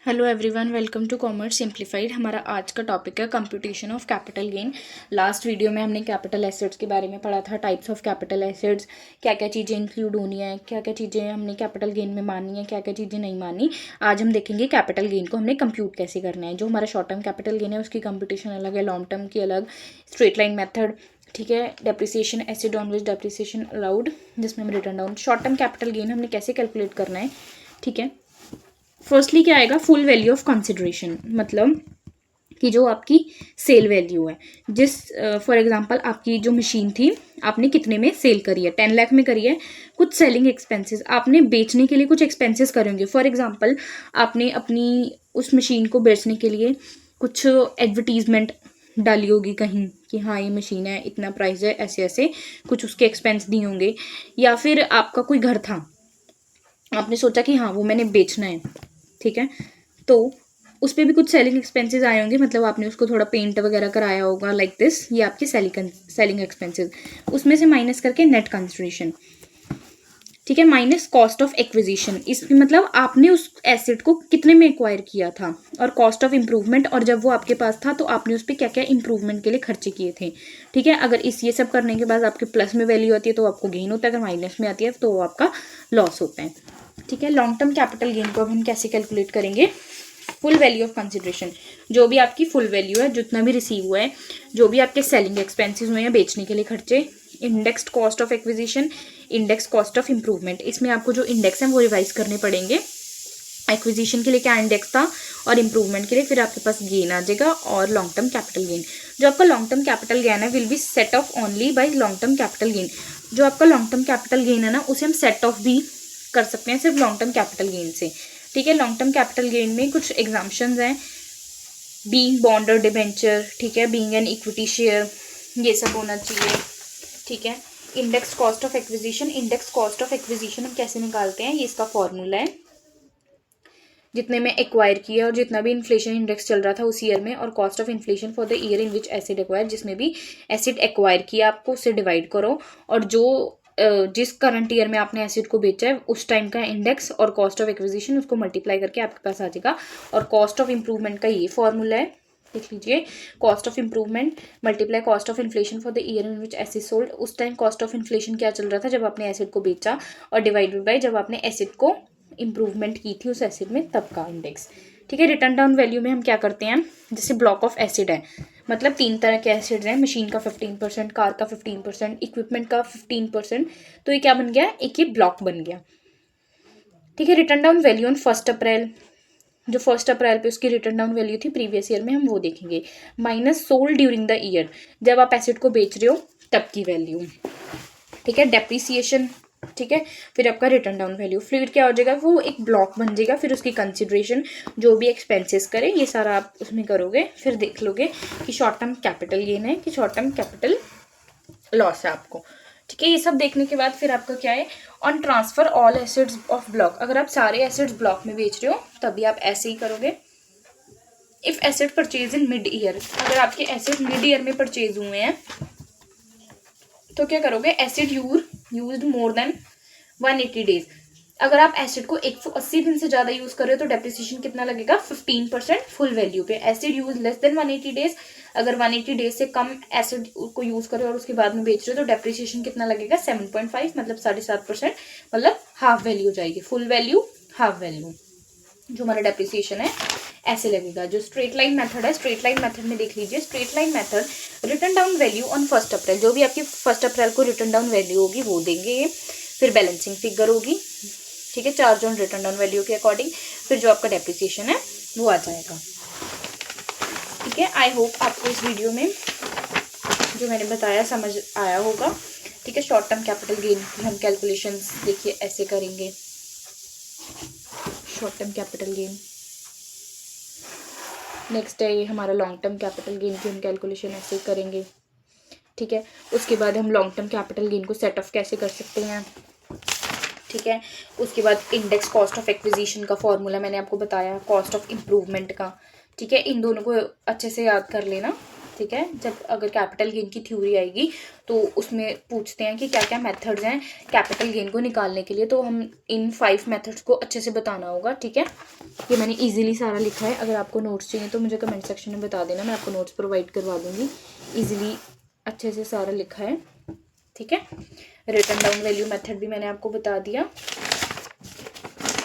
Hello everyone, welcome to commerce simplified. हमारा आज का टॉपिक है computation of capital gain. Last video में हमने कैपिटल एसेट्स के बारे में पढ़ा था, टाइप्स ऑफ कैपिटल एसेट्स, क्या क्या चीज़ें इंक्लूड होनी है, क्या क्या चीज़ें हमने कैपिटल गेन में मानी है, क्या क्या चीज़ें नहीं मानी। आज हम देखेंगे कैपिटल गेन को हमने कंप्यूट कैसे करना है। जो हमारा शॉर्ट टर्म कैपिटल गेन है उसकी कंप्यूटेशन अलग है, लॉन्ग टर्म की अलग, स्ट्रेट लाइन मेथड, ठीक है, depreciation, acid on which depreciation allowed, जिसमें हम return down. Short term capital gain हमने कैसे कैलकुलेट करना है, ठीक है। फर्स्टली क्या आएगा, फुल वैल्यू ऑफ कंसिडरेशन, मतलब कि जो आपकी सेल वैल्यू है, जिस फॉर एग्जांपल आपकी जो मशीन थी आपने कितने में सेल करी है, 10 लाख में करी है। कुछ सेलिंग एक्सपेंसेस आपने बेचने के लिए कुछ एक्सपेंसेस करे होंगे। फॉर एग्जांपल आपने अपनी उस मशीन को बेचने के लिए कुछ एडवर्टीजमेंट डाली होगी कहीं कि हाँ ये मशीन है, इतना प्राइस है, ऐसे ऐसे कुछ उसके एक्सपेंस दिए होंगे। या फिर आपका कोई घर था, आपने सोचा कि हाँ वो मैंने बेचना है, ठीक है, तो उस पर भी कुछ सेलिंग एक्सपेंसेस आए होंगे, मतलब आपने उसको थोड़ा पेंट वगैरह कराया होगा, लाइक दिस। ये आपके सेलिंग एक्सपेंसेस, उसमें से माइनस करके नेट कंसिडरेशन, ठीक है, माइनस कॉस्ट ऑफ एक्विजिशन। इस मतलब आपने उस एसेट को कितने में एक्वायर किया था, और कॉस्ट ऑफ इम्प्रूवमेंट, और जब वो आपके पास था तो आपने उस पर क्या क्या इंप्रूवमेंट के लिए खर्चे किए थे, ठीक है। अगर ये सब करने के बाद आपके प्लस में वैल्यू आती है तो आपको गेन होता है, अगर माइनस में आती है तो वो आपका लॉस होता है, ठीक है। लॉन्ग टर्म कैपिटल गेन को अब हम कैसे कैलकुलेट करेंगे, फुल वैल्यू ऑफ कंसिडरेशन, जो भी आपकी फुल वैल्यू है, जितना भी रिसीव हुआ है, जो भी आपके सेलिंग एक्सपेंसेस हुए हैं, बेचने के लिए खर्चे, indexed cost of acquisition, index cost of improvement. इसमें आपको जो इंडेक्स हैं वो रिवाइज करने पड़ेंगे। एक्विजिशन के लिए क्या इंडेक्स था और इंप्रूवमेंट के लिए फिर आपके पास गेन आ जाएगा, और लॉन्ग टर्म कैपिटल गेन। जो आपका लॉन्ग टर्म कैपिटल गेन है will be set of only by long term capital gain. जो आपका लॉन्ग टर्म कैपिटल गेन है ना, उसे हम सेट ऑफ भी कर सकते हैं सिर्फ लॉन्ग टर्म कैपिटल गेन से, ठीक है। लॉन्ग टर्म कैपिटल गेन में कुछ एग्जाम्पशंस हैं, बीइंग बॉन्ड और डिबेंचर, ठीक है, बीइंग एन इक्विटी शेयर, ये सब होना चाहिए, ठीक है। Index cost of acquisition, index cost of acquisition हम कैसे निकालते हैं, ये इसका फॉर्मूला है, जितने में एक्वायर किया और जितना भी इन्फ्लेशन इंडेक्स चल रहा था उस ईयर में, और cost of inflation for the year in which acid acquire, जिसमें भी एसिड एक्वायर किया आपको उससे डिवाइड करो, और जो जिस करंट ईयर में आपने एसिड को बेचा है उस टाइम का इंडेक्स और कॉस्ट ऑफ एक्विजिशन, उसको मल्टीप्लाई करके आपके पास आ जाएगा। और कॉस्ट ऑफ इंप्रूवमेंट का ये फॉर्मूला है, देख लीजिए, cost of improvement multiply cost of inflation for the year in which acid sold. उस टाइम कॉस्ट ऑफ इन्फ्लेशन क्या चल रहा था जब आपने एसिड को बेचा, और डिवाइडेड बाय जब आपने एसिड को इंप्रूवमेंट की थी उस एसिड में, तब का इंडेक्स, ठीक है। रिटर्न डाउन वैल्यू में हम क्या करते हैं, जैसे ब्लॉक ऑफ एसिड है, मतलब 3 तरह के एसिड्स हैं, मशीन का 15%, कार का 15%, इक्विपमेंट का 15%, तो ये क्या बन गया, एक ये ब्लॉक बन गया, ठीक है। रिटर्न डाउन वैल्यू ऑन 1 अप्रैल, जो 1 अप्रैल पे उसकी रिटर्न डाउन वैल्यू थी प्रीवियस ईयर में, हम वो देखेंगे। Minus sold during the year, जब आप एसिड को बेच रहे हो तब की वैल्यू, ठीक है। डेप्रिसिएशन, ठीक है, फिर आपका रिटर्न डाउन वैल्यू, फिर क्या हो जाएगा, वो एक ब्लॉक बन जाएगा, फिर उसकी कंसिडरेशन, जो भी एक्सपेंसेस करें ये सारा आप उसमें करोगे, फिर देख लोगे कि शॉर्ट टर्म कैपिटल गेन है कि शॉर्ट टर्म कैपिटल लॉस है आपको, ठीक है। ये सब देखने के बाद फिर आपका क्या है, on transfer all assets of block, अगर आप सारे एसेट्स ब्लॉक में बेच रहे हो तभी आप ऐसे ही करोगे। If asset purchase in mid year, अगर आपके एसेट मिड ईयर में परचेज हुए हैं तो क्या करोगे, acid used more than 180 days, अगर आप एसिड को 180 दिन से ज़्यादा यूज़ कर रहे हो तो डेप्रिसिएशन कितना लगेगा, 15% फुल वैल्यू पे। Acid use less than 180 days, अगर 180 डेज से कम एसिड को यूज़ कर रहे हो और उसके बाद में बेच रहे हो तो डेप्रिसिएशन कितना लगेगा, 7.5, मतलब 7.5%, मतलब हाफ वैल्यू हो जाएगी, फुल वैल्यू हाफ वैल्यू, जो हमारा डेप्रिसिएशन है ऐसे लगेगा। जो स्ट्रेट लाइन मेथड है, स्ट्रेट लाइन मेथड में देख लीजिए, straight line method return down value on 1 अप्रैल, जो भी आपकी 1 अप्रैल को रिटर्न डाउन वैल्यू होगी वो देंगे, फिर बैलेंसिंग फिगर होगी, ठीक है, charge on return down value के अकॉर्डिंग, फिर जो आपका डेप्रिसिएशन है वो आ जाएगा, ठीक है। आई होप आपको इस वीडियो में जो मैंने बताया समझ आया होगा, ठीक है। शॉर्ट टर्म कैपिटल गेन की हम कैलकुलेशंस देखिए ऐसे करेंगे, short term capital gain. Next है ये हमारा लॉन्ग टर्म कैपिटल गेन की हम कैलकुलेशन ऐसे करेंगे, ठीक है। उसके बाद हम लॉन्ग टर्म कैपिटल गेन को सेट ऑफ कैसे कर सकते हैं, ठीक है। उसके बाद इंडेक्स कॉस्ट ऑफ एक्विजिशन का फॉर्मूला मैंने आपको बताया, कॉस्ट ऑफ इम्प्रूवमेंट का, ठीक है। इन दोनों को अच्छे से याद कर लेना, ठीक है। जब अगर कैपिटल गेन की थ्योरी आएगी तो उसमें पूछते हैं कि क्या क्या मेथड्स हैं कैपिटल गेन को निकालने के लिए, तो हम इन 5 मेथड्स को अच्छे से बताना होगा, ठीक है। ये मैंने इजीली सारा लिखा है। अगर आपको नोट्स चाहिए तो मुझे कमेंट सेक्शन में बता देना, मैं आपको नोट्स प्रोवाइड करवा दूँगी। इजीली अच्छे से सारा लिखा है, ठीक है। रिटन डाउन वैल्यू मेथड भी मैंने आपको बता दिया।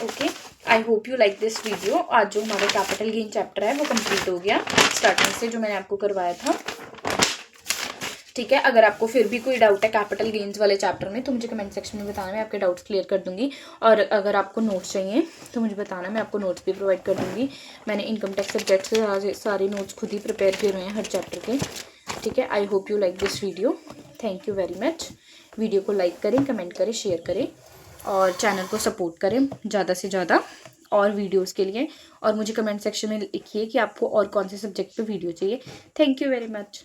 Okay, I hope you like this video. आज जो हमारा कैपिटल गेन चैप्टर है वो कंप्लीट हो गया स्टार्टिंग से, जो मैंने आपको करवाया था, ठीक है। अगर आपको फिर भी कोई डाउट है कैपिटल गेन्स वाले चैप्टर में तो मुझे कमेंट सेक्शन में बताना, मैं आपके डाउट्स क्लियर कर दूंगी। और अगर आपको नोट्स चाहिए तो मुझे बताना, मैं आपको नोट्स भी प्रोवाइड कर दूंगी। मैंने इनकम टैक्स सब्जेक्ट से सारे नोट्स खुद ही प्रिपेयर किए हुए हैं हर चैप्टर के, ठीक है। I hope you like this video. Thank you very much. Video को लाइक करें, कमेंट करें, शेयर करें और चैनल को सपोर्ट करें ज़्यादा से ज़्यादा और वीडियोस के लिए। और मुझे कमेंट सेक्शन में लिखिए कि आपको और कौन से सब्जेक्ट पे वीडियो चाहिए। Thank you very much.